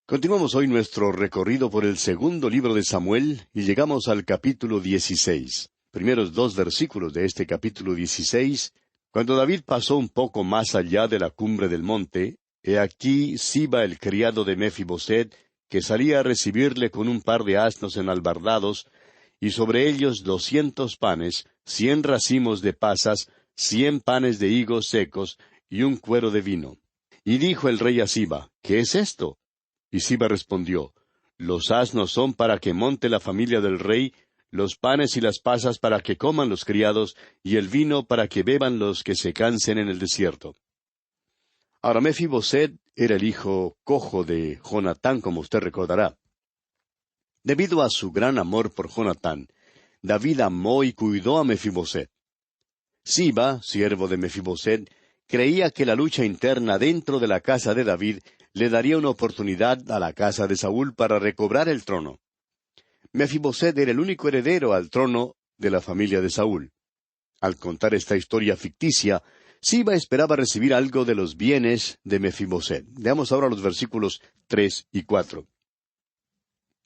Continuamos hoy nuestro recorrido por el segundo libro de Samuel y llegamos al capítulo 16. Primeros dos versículos de este capítulo 16. Cuando David pasó un poco más allá de la cumbre del monte, he aquí Siba el criado de Mefiboset, que salía a recibirle con un par de asnos enalbardados, y sobre ellos 200 panes, 100 racimos de pasas, 100 panes de higos secos, y un cuero de vino. Y dijo el rey a Siba, ¿qué es esto? Y Siba respondió, Los asnos son para que monte la familia del rey, los panes y las pasas para que coman los criados, y el vino para que beban los que se cansen en el desierto. Ahora Mefiboset era el hijo cojo de Jonatán, como usted recordará. Debido a su gran amor por Jonatán, David amó y cuidó a Mefiboset. Siba, siervo de Mefiboset, creía que la lucha interna dentro de la casa de David le daría una oportunidad a la casa de Saúl para recobrar el trono. Mefiboset era el único heredero al trono de la familia de Saúl. Al contar esta historia ficticia, Siba esperaba recibir algo de los bienes de Mefiboset. Veamos ahora los versículos 3 y 4.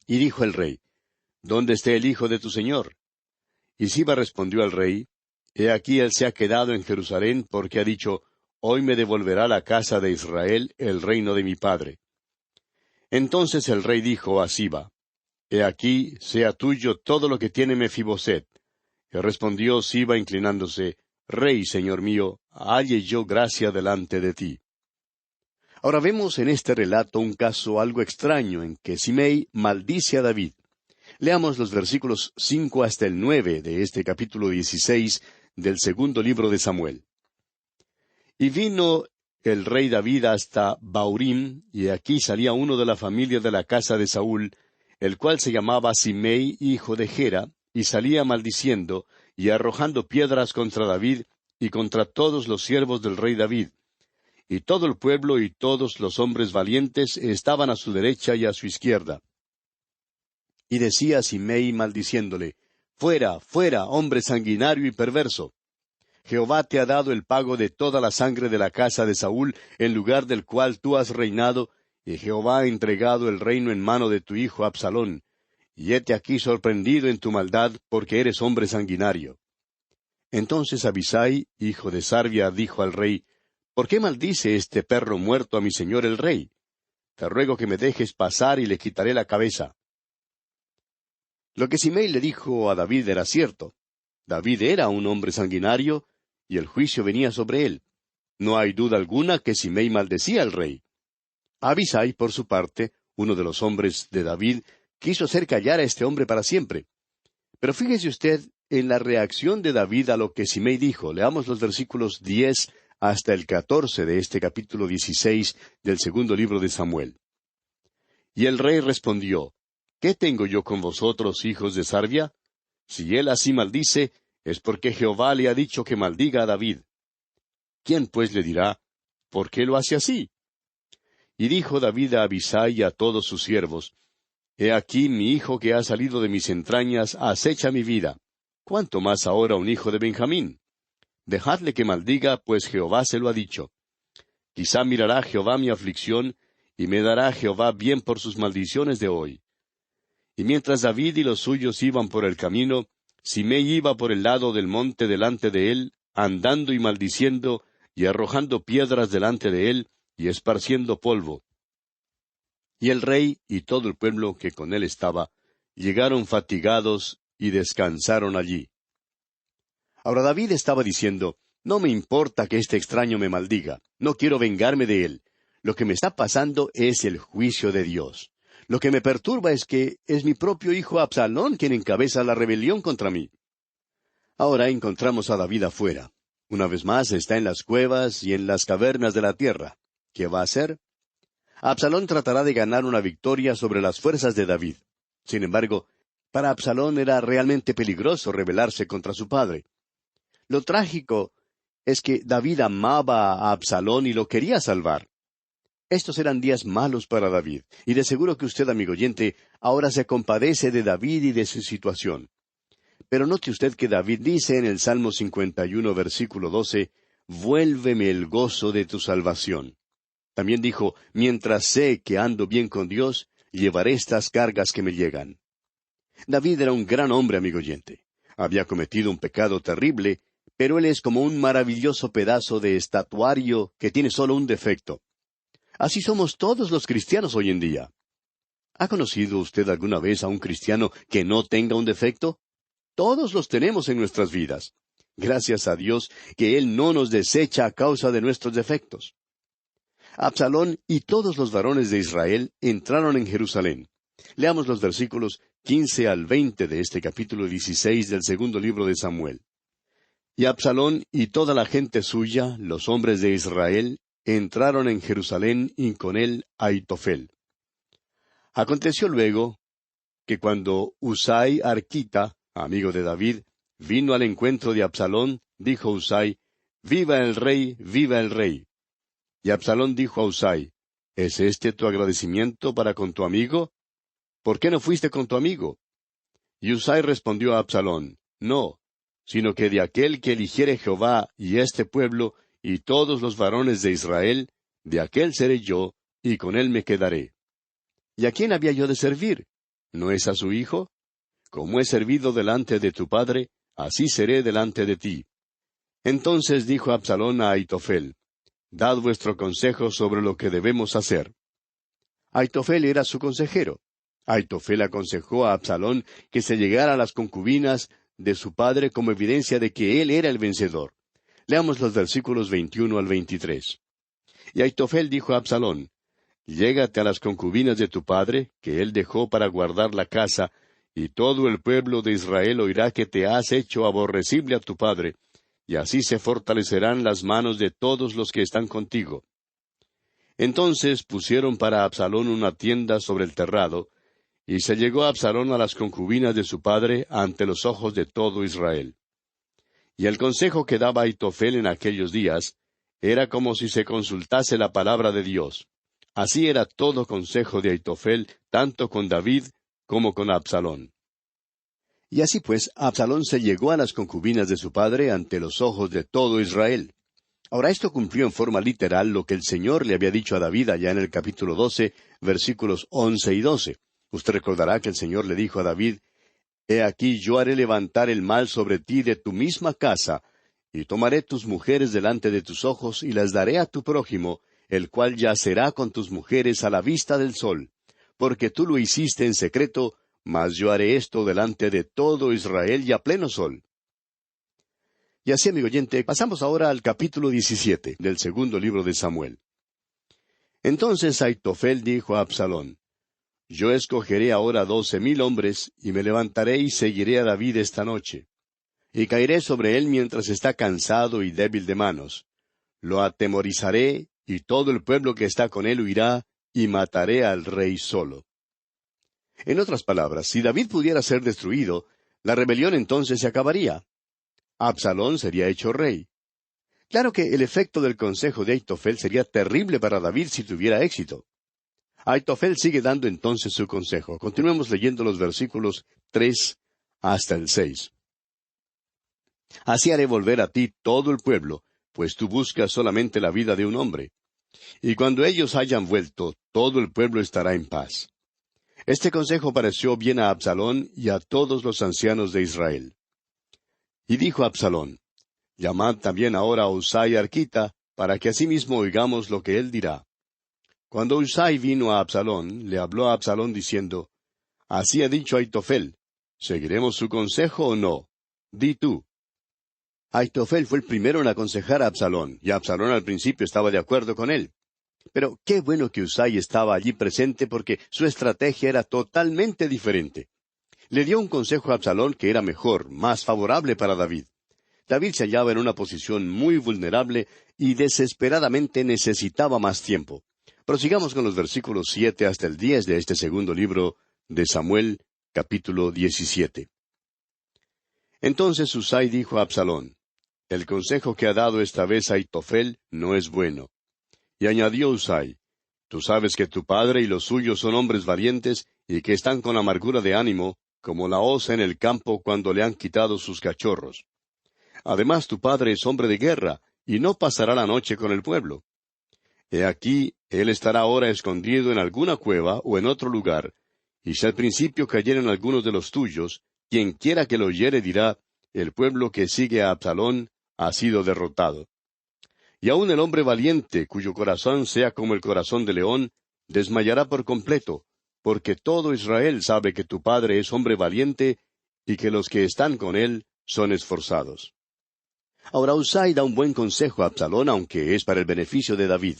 Y dijo el rey, ¿Dónde está el hijo de tu señor? Y Siba respondió al rey, He aquí él se ha quedado en Jerusalén porque ha dicho, Hoy me devolverá la casa de Israel el reino de mi padre. Entonces el rey dijo a Siba, He aquí, sea tuyo todo lo que tiene Mefiboset. Y respondió Siba inclinándose, Rey, señor mío, halle yo gracia delante de ti. Ahora vemos en este relato un caso algo extraño en que Simei maldice a David. Leamos los versículos 5 hasta el 9 de este capítulo 16 del segundo libro de Samuel. Y vino el rey David hasta Baurim, y aquí salía uno de la familia de la casa de Saúl, el cual se llamaba Simei, hijo de Gera, y salía maldiciendo, y arrojando piedras contra David, y contra todos los siervos del rey David. Y todo el pueblo y todos los hombres valientes estaban a su derecha y a su izquierda. Y decía Simei maldiciéndole, Fuera, fuera, hombre sanguinario y perverso. Jehová te ha dado el pago de toda la sangre de la casa de Saúl, en lugar del cual tú has reinado, y Jehová ha entregado el reino en mano de tu hijo Absalón. Y hete aquí sorprendido en tu maldad, porque eres hombre sanguinario. Entonces Abisai, hijo de Sarvia, dijo al rey, ¿Por qué maldice este perro muerto a mi señor el rey? Te ruego que me dejes pasar y le quitaré la cabeza. Lo que Simei le dijo a David era cierto. David era un hombre sanguinario, y el juicio venía sobre él. No hay duda alguna que Simei maldecía al rey. Abisai, por su parte, uno de los hombres de David, quiso hacer callar a este hombre para siempre. Pero fíjese usted en la reacción de David a lo que Simei dijo. Leamos los versículos 10 hasta el 14 de este capítulo 16 del segundo libro de Samuel. Y el rey respondió, ¿Qué tengo yo con vosotros, hijos de Sarvia? Si él así maldice, es porque Jehová le ha dicho que maldiga a David. ¿Quién pues le dirá, ¿por qué lo hace así? Y dijo David a Abisai y a todos sus siervos, He aquí mi hijo que ha salido de mis entrañas acecha mi vida. ¿Cuánto más ahora un hijo de Benjamín? Dejadle que maldiga, pues Jehová se lo ha dicho. Quizá mirará Jehová mi aflicción, y me dará Jehová bien por sus maldiciones de hoy. Y mientras David y los suyos iban por el camino, Simei iba por el lado del monte delante de él, andando y maldiciendo, y arrojando piedras delante de él, y esparciendo polvo. Y el rey y todo el pueblo que con él estaba, llegaron fatigados y descansaron allí. Ahora David estaba diciendo, no me importa que este extraño me maldiga, no quiero vengarme de él. Lo que me está pasando es el juicio de Dios. Lo que me perturba es que es mi propio hijo Absalón quien encabeza la rebelión contra mí. Ahora encontramos a David afuera. Una vez más está en las cuevas y en las cavernas de la tierra. ¿Qué va a hacer? Absalón tratará de ganar una victoria sobre las fuerzas de David. Sin embargo, para Absalón era realmente peligroso rebelarse contra su padre. Lo trágico es que David amaba a Absalón y lo quería salvar. Estos eran días malos para David, y de seguro que usted, amigo oyente, ahora se compadece de David y de su situación. Pero note usted que David dice en el Salmo 51, versículo 12, «Vuélveme el gozo de tu salvación». También dijo, mientras sé que ando bien con Dios, llevaré estas cargas que me llegan. David era un gran hombre, amigo oyente. Había cometido un pecado terrible, pero él es como un maravilloso pedazo de estatuario que tiene solo un defecto. Así somos todos los cristianos hoy en día. ¿Ha conocido usted alguna vez a un cristiano que no tenga un defecto? Todos los tenemos en nuestras vidas. Gracias a Dios que Él no nos desecha a causa de nuestros defectos. Absalón y todos los varones de Israel entraron en Jerusalén. Leamos los versículos 15 al 20 de este capítulo 16 del segundo libro de Samuel. Y Absalón y toda la gente suya, los hombres de Israel, entraron en Jerusalén y con él Ahitofel. Aconteció luego que cuando Husai Arquita, amigo de David, vino al encuentro de Absalón, dijo Husai, «Viva el rey, viva el rey». Y Absalón dijo a Husai, «¿Es este tu agradecimiento para con tu amigo? ¿Por qué no fuiste con tu amigo?» Y Husai respondió a Absalón, «No, sino que de aquel que eligiere Jehová y este pueblo y todos los varones de Israel, de aquel seré yo, y con él me quedaré. ¿Y a quién había yo de servir? ¿No es a su hijo? Como he servido delante de tu padre, así seré delante de ti». Entonces dijo Absalón a Ahitofel, «Dad vuestro consejo sobre lo que debemos hacer». Ahitofel era su consejero. Ahitofel aconsejó a Absalón que se llegara a las concubinas de su padre como evidencia de que él era el vencedor. Leamos los versículos 21 al 23. Y Ahitofel dijo a Absalón, «Llégate a las concubinas de tu padre, que él dejó para guardar la casa, y todo el pueblo de Israel oirá que te has hecho aborrecible a tu padre, y así se fortalecerán las manos de todos los que están contigo». Entonces pusieron para Absalón una tienda sobre el terrado, y se llegó Absalón a las concubinas de su padre ante los ojos de todo Israel. Y el consejo que daba Ahitofel en aquellos días era como si se consultase la palabra de Dios. Así era todo consejo de Ahitofel, tanto con David como con Absalón. Y así pues, Absalón se llegó a las concubinas de su padre ante los ojos de todo Israel. Ahora esto cumplió en forma literal lo que el Señor le había dicho a David allá en el capítulo 12, versículos 11 y 12. Usted recordará que el Señor le dijo a David, «He aquí yo haré levantar el mal sobre ti de tu misma casa, y tomaré tus mujeres delante de tus ojos, y las daré a tu prójimo, el cual yacerá con tus mujeres a la vista del sol. Porque tú lo hiciste en secreto, mas yo haré esto delante de todo Israel y a pleno sol». Y así, amigo oyente, pasamos ahora al capítulo 17 del segundo libro de Samuel. Entonces Ahitofel dijo a Absalón, «Yo escogeré ahora 12,000 hombres, y me levantaré y seguiré a David esta noche. Y caeré sobre él mientras está cansado y débil de manos. Lo atemorizaré, y todo el pueblo que está con él huirá, y mataré al rey solo». En otras palabras, si David pudiera ser destruido, la rebelión entonces se acabaría. Absalón sería hecho rey. Claro que el efecto del consejo de Ahitofel sería terrible para David si tuviera éxito. Ahitofel sigue dando entonces su consejo. Continuemos leyendo los versículos 3 hasta el 6. «Así haré volver a ti todo el pueblo, pues tú buscas solamente la vida de un hombre. Y cuando ellos hayan vuelto, todo el pueblo estará en paz». Este consejo pareció bien a Absalón y a todos los ancianos de Israel. Y dijo Absalón, «Llamad también ahora a Husai Arquita, para que asimismo oigamos lo que él dirá». Cuando Husai vino a Absalón, le habló a Absalón diciendo, «Así ha dicho Ahitofel, ¿seguiremos su consejo o no? Di tú». Ahitofel fue el primero en aconsejar a Absalón, y Absalón al principio estaba de acuerdo con él. Pero qué bueno que Husai estaba allí presente porque su estrategia era totalmente diferente. Le dio un consejo a Absalón que era mejor, más favorable para David. David se hallaba en una posición muy vulnerable y desesperadamente necesitaba más tiempo. Prosigamos con los versículos 7 hasta el 10 de este segundo libro de Samuel, capítulo 17. Entonces Husai dijo a Absalón, «El consejo que ha dado esta vez Ahitofel no es bueno». Y añadió Husai, «Tú sabes que tu padre y los suyos son hombres valientes y que están con amargura de ánimo, como la osa en el campo cuando le han quitado sus cachorros. Además tu padre es hombre de guerra, y no pasará la noche con el pueblo. He aquí, Él estará ahora escondido en alguna cueva o en otro lugar, y si al principio cayeren algunos de los tuyos, quien quiera que lo oyere dirá, el pueblo que sigue a Absalón ha sido derrotado. Y aun el hombre valiente, cuyo corazón sea como el corazón de león, desmayará por completo, porque todo Israel sabe que tu padre es hombre valiente, y que los que están con él son esforzados. Ahora Husai da un buen consejo a Absalón, aunque es para el beneficio de David.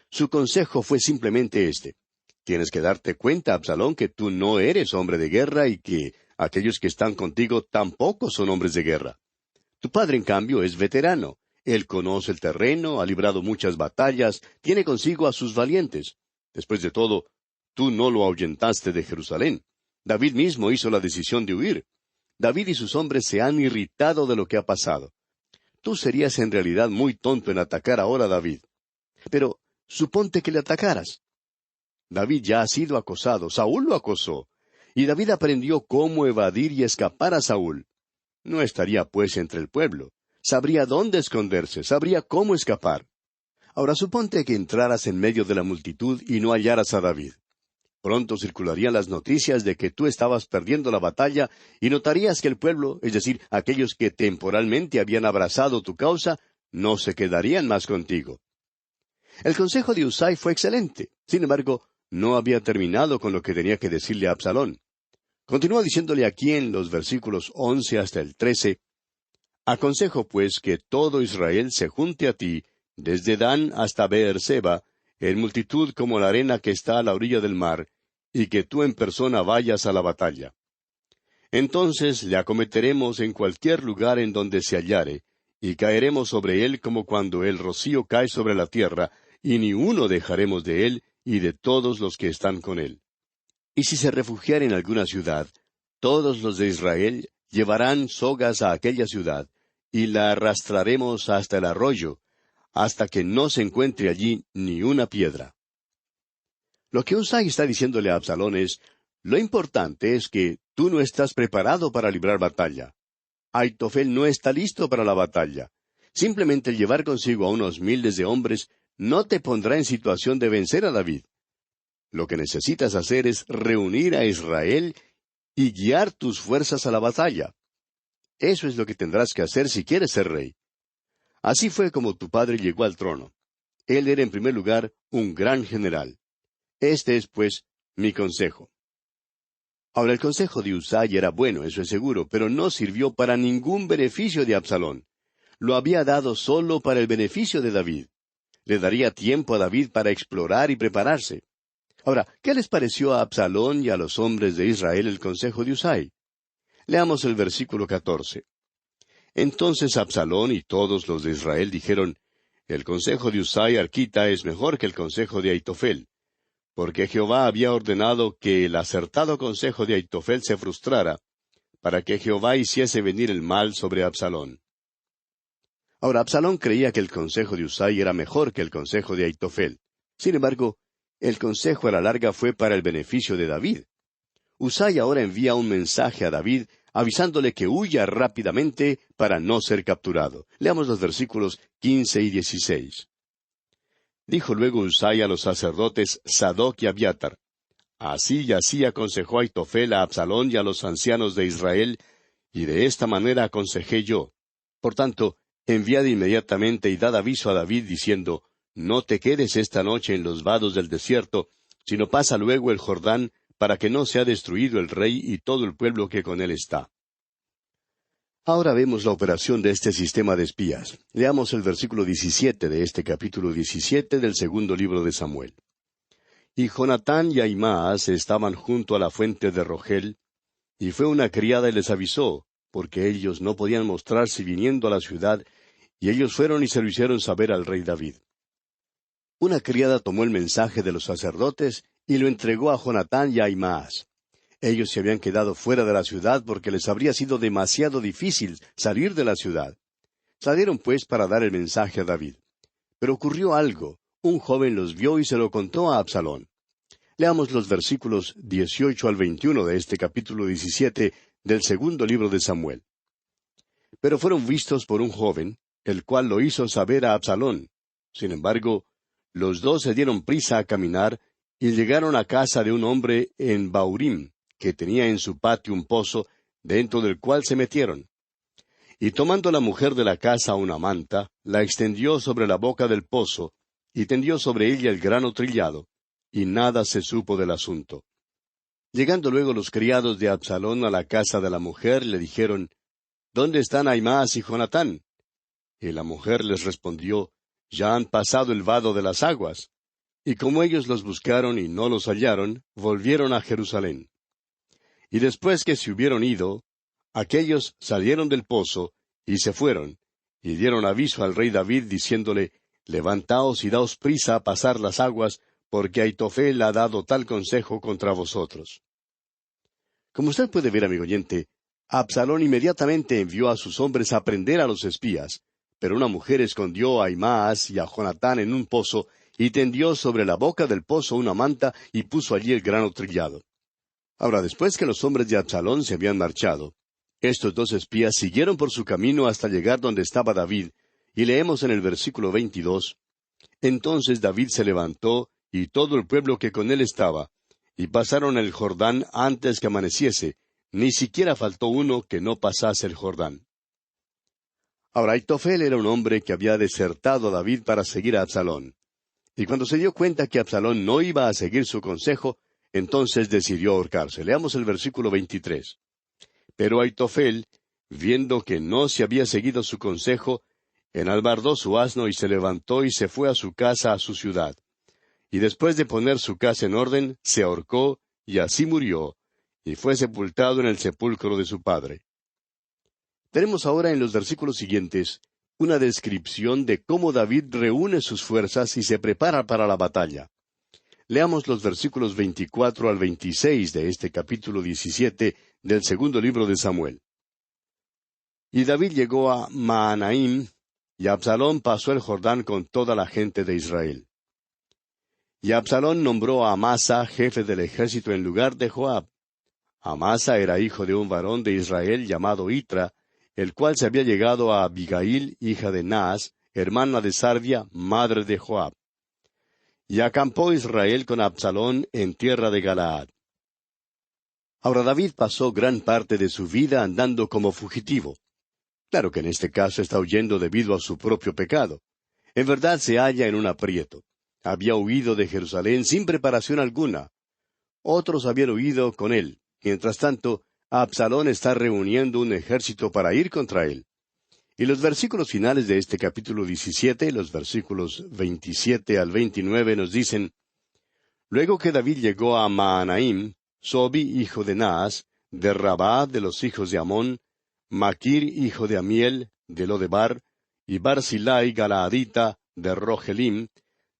Su consejo fue simplemente este: tienes que darte cuenta, Absalón, que tú no eres hombre de guerra y que aquellos que están contigo tampoco son hombres de guerra. Tu padre, en cambio, es veterano. Él conoce el terreno, ha librado muchas batallas, tiene consigo a sus valientes. Después de todo, tú no lo ahuyentaste de Jerusalén. David mismo hizo la decisión de huir. David y sus hombres se han irritado de lo que ha pasado. Tú serías en realidad muy tonto en atacar ahora a David. Pero suponte que le atacaras. David ya ha sido acosado, Saúl lo acosó, y David aprendió cómo evadir y escapar a Saúl. No estaría pues entre el pueblo. Sabría dónde esconderse, sabría cómo escapar. Ahora suponte que entraras en medio de la multitud y no hallaras a David. Pronto circularían las noticias de que tú estabas perdiendo la batalla y notarías que el pueblo, es decir, aquellos que temporalmente habían abrazado tu causa, no se quedarían más contigo. El consejo de Husai fue excelente. Sin embargo, no había terminado con lo que tenía que decirle a Absalón. Continúa diciéndole aquí en los versículos 11 hasta el 13, aconsejo pues que todo Israel se junte a ti, desde Dan hasta Beerseba, en multitud como la arena que está a la orilla del mar, y que tú en persona vayas a la batalla. Entonces le acometeremos en cualquier lugar en donde se hallare, y caeremos sobre él como cuando el rocío cae sobre la tierra, y ni uno dejaremos de él y de todos los que están con él. Y si se refugiara en alguna ciudad, todos los de Israel llevarán sogas a aquella ciudad, y la arrastraremos hasta el arroyo, hasta que no se encuentre allí ni una piedra. Lo que Husai está diciéndole a Absalón es, lo importante es que tú no estás preparado para librar batalla. Aitofel no está listo para la batalla. Simplemente el llevar consigo a unos miles de hombres no te pondrá en situación de vencer a David. Lo que necesitas hacer es reunir a Israel y guiar tus fuerzas a la batalla. Eso es lo que tendrás que hacer si quieres ser rey. Así fue como tu padre llegó al trono. Él era en primer lugar un gran general. Este es, pues, mi consejo. Ahora, el consejo de Husai era bueno, eso es seguro, pero no sirvió para ningún beneficio de Absalón. Lo había dado solo para el beneficio de David. Le daría tiempo a David para explorar y prepararse. Ahora, ¿qué les pareció a Absalón y a los hombres de Israel el consejo de Husai? Leamos el versículo 14. Entonces Absalón y todos los de Israel dijeron, el consejo de Husai arquita es mejor que el consejo de Aitofel, porque Jehová había ordenado que el acertado consejo de Aitofel se frustrara, para que Jehová hiciese venir el mal sobre Absalón. Ahora, Absalón creía que el consejo de Husai era mejor que el consejo de Aitofel. Sin embargo, el consejo a la larga fue para el beneficio de David. Husai ahora envía un mensaje a David avisándole que huya rápidamente para no ser capturado. Leamos los versículos 15 y 16. Dijo luego Husai a los sacerdotes Sadoc y Abiatar, así y así aconsejó Aitofel a Absalón y a los ancianos de Israel, y de esta manera aconsejé yo. Por tanto, enviad inmediatamente y dad aviso a David diciendo, no te quedes esta noche en los vados del desierto, sino pasa luego el Jordán, para que no sea destruido el rey y todo el pueblo que con él está. Ahora vemos la operación de este sistema de espías. Leamos el versículo 17 de este capítulo 17 del segundo libro de Samuel. Y Jonatán y Ahimaas estaban junto a la fuente de Rogel, y fue una criada y les avisó, porque ellos no podían mostrarse viniendo a la ciudad, y ellos fueron y se lo hicieron saber al rey David. Una criada tomó el mensaje de los sacerdotes y lo entregó a Jonatán y a Ahimaas. Ellos se habían quedado fuera de la ciudad porque les habría sido demasiado difícil salir de la ciudad. Salieron pues para dar el mensaje a David. Pero ocurrió algo. Un joven los vio y se lo contó a Absalón. Leamos los versículos 18 al 21 de este capítulo 17 del segundo libro de Samuel. Pero fueron vistos por un joven, el cual lo hizo saber a Absalón. Sin embargo, los dos se dieron prisa a caminar y llegaron a casa de un hombre en Baurim, que tenía en su patio un pozo, dentro del cual se metieron. Y tomando la mujer de la casa una manta, la extendió sobre la boca del pozo, y tendió sobre ella el grano trillado, y nada se supo del asunto. Llegando luego los criados de Absalón a la casa de la mujer, le dijeron, ¿Dónde están Ahimaas y Jonatán? Y la mujer les respondió, Ya han pasado el vado de las aguas. Y como ellos los buscaron y no los hallaron, volvieron a Jerusalén. Y después que se hubieron ido, aquellos salieron del pozo, y se fueron, y dieron aviso al rey David, diciéndole, Levantaos y daos prisa a pasar las aguas, porque Ahitofel ha dado tal consejo contra vosotros. Como usted puede ver, amigo oyente, Absalón inmediatamente envió a sus hombres a prender a los espías, pero una mujer escondió a Ahimaas y a Jonatán en un pozo, y tendió sobre la boca del pozo una manta, y puso allí el grano trillado. Ahora, después que los hombres de Absalón se habían marchado, estos dos espías siguieron por su camino hasta llegar donde estaba David, y leemos en el versículo 22, Entonces David se levantó, y todo el pueblo que con él estaba, y pasaron el Jordán antes que amaneciese, ni siquiera faltó uno que no pasase el Jordán. Ahora, Ahitofel era un hombre que había desertado a David para seguir a Absalón. Y cuando se dio cuenta que Absalón no iba a seguir su consejo, entonces decidió ahorcarse. Leamos el versículo 23. Pero Ahitofel, viendo que no se había seguido su consejo, enalbardó su asno y se levantó y se fue a su casa, a su ciudad. Y después de poner su casa en orden, se ahorcó, y así murió, y fue sepultado en el sepulcro de su padre. Tenemos ahora en los versículos siguientes una descripción de cómo David reúne sus fuerzas y se prepara para la batalla. Leamos los versículos 24 al 26 de este capítulo 17 del segundo libro de Samuel. Y David llegó a Mahanaim, y Absalón pasó el Jordán con toda la gente de Israel. Y Absalón nombró a Amasa jefe del ejército en lugar de Joab. Amasa era hijo de un varón de Israel llamado Itra, el cual se había llegado a Abigail, hija de Naas, hermana de Sarvia, madre de Joab. Y acampó Israel con Absalón en tierra de Galaad. Ahora David pasó gran parte de su vida andando como fugitivo. Claro que en este caso está huyendo debido a su propio pecado. En verdad se halla en un aprieto. Había huido de Jerusalén sin preparación alguna. Otros habían huido con él. Mientras tanto, Absalón está reuniendo un ejército para ir contra él. Y los versículos finales de este capítulo 17, los versículos 27 al 29, nos dicen, Luego que David llegó a Mahanaim, Sobi, hijo de Naas, de Rabá, de los hijos de Amón, Maquir, hijo de Amiel, de Lodebar, y Barzillai Galaadita, de Rogelim,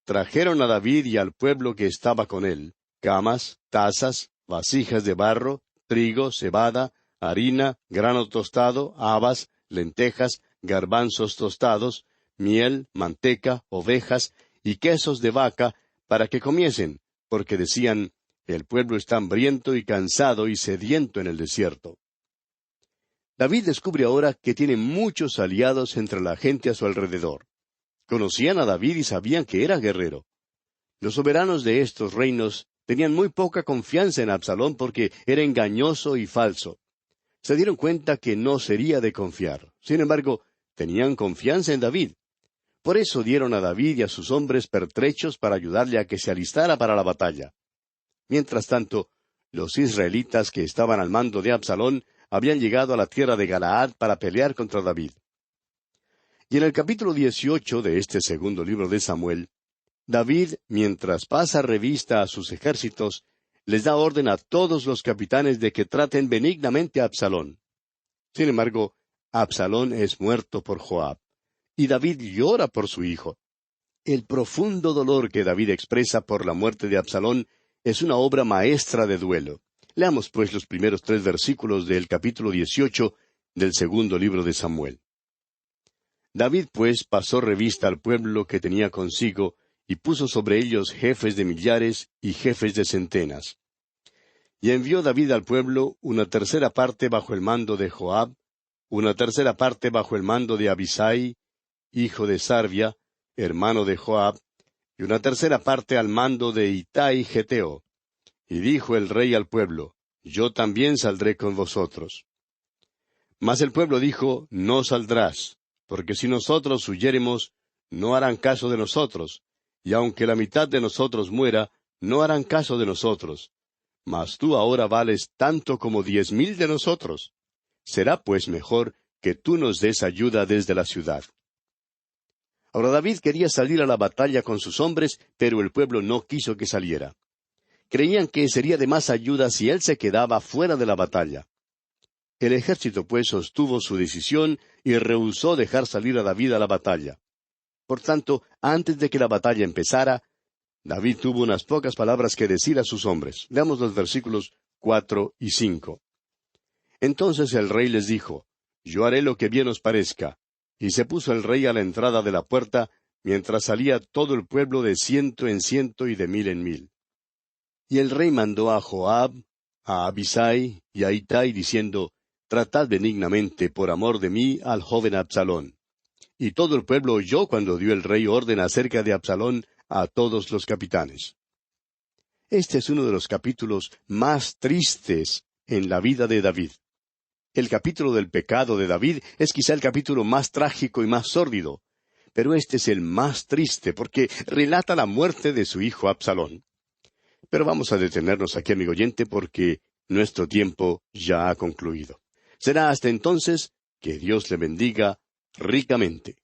trajeron a David y al pueblo que estaba con él, camas, tazas, vasijas de barro, trigo, cebada, harina, grano tostado, habas, lentejas, garbanzos tostados, miel, manteca, ovejas y quesos de vaca, para que comiesen, porque decían, el pueblo está hambriento y cansado y sediento en el desierto. David descubre ahora que tiene muchos aliados entre la gente a su alrededor. Conocían a David y sabían que era guerrero. Los soberanos de estos reinos tenían muy poca confianza en Absalón porque era engañoso y falso. Se dieron cuenta que no sería de confiar. Sin embargo, tenían confianza en David. Por eso dieron a David y a sus hombres pertrechos para ayudarle a que se alistara para la batalla. Mientras tanto, los israelitas que estaban al mando de Absalón habían llegado a la tierra de Galaad para pelear contra David. Y en el capítulo 18 de este segundo libro de Samuel, David, mientras pasa revista a sus ejércitos, les da orden a todos los capitanes de que traten benignamente a Absalón. Sin embargo, Absalón es muerto por Joab, y David llora por su hijo. El profundo dolor que David expresa por la muerte de Absalón es una obra maestra de duelo. Leamos pues los primeros 3 versículos del capítulo 18 del segundo libro de Samuel. David pues pasó revista al pueblo que tenía consigo, y puso sobre ellos jefes de millares y jefes de centenas. Y envió David al pueblo una tercera parte bajo el mando de Joab, una tercera parte bajo el mando de Abisai, hijo de Sarvia, hermano de Joab, y una tercera parte al mando de Itai Geteo. Y dijo el rey al pueblo, Yo también saldré con vosotros. Mas el pueblo dijo, No saldrás, porque si nosotros huyéremos, no harán caso de nosotros, y aunque la mitad de nosotros muera, no harán caso de nosotros. Mas tú ahora vales tanto como 10,000 de nosotros. Será pues mejor que tú nos des ayuda desde la ciudad. Ahora David quería salir a la batalla con sus hombres, pero el pueblo no quiso que saliera. Creían que sería de más ayuda si él se quedaba fuera de la batalla. El ejército pues sostuvo su decisión y rehusó dejar salir a David a la batalla. Por tanto, antes de que la batalla empezara, David tuvo unas pocas palabras que decir a sus hombres. Leamos los versículos 4 y 5. Entonces el rey les dijo, Yo haré lo que bien os parezca. Y se puso el rey a la entrada de la puerta, mientras salía todo el pueblo de 100 en 100 y de 1000 en 1000. Y el rey mandó a Joab, a Abisai y a Itai, diciendo, Tratad benignamente, por amor de mí, al joven Absalón. Y todo el pueblo oyó cuando dio el rey orden acerca de Absalón a todos los capitanes. Este es uno de los capítulos más tristes en la vida de David. El capítulo del pecado de David es quizá el capítulo más trágico y más sórdido, pero este es el más triste porque relata la muerte de su hijo Absalón. Pero vamos a detenernos aquí, amigo oyente, porque nuestro tiempo ya ha concluido. Será hasta entonces que Dios le bendiga ricamente.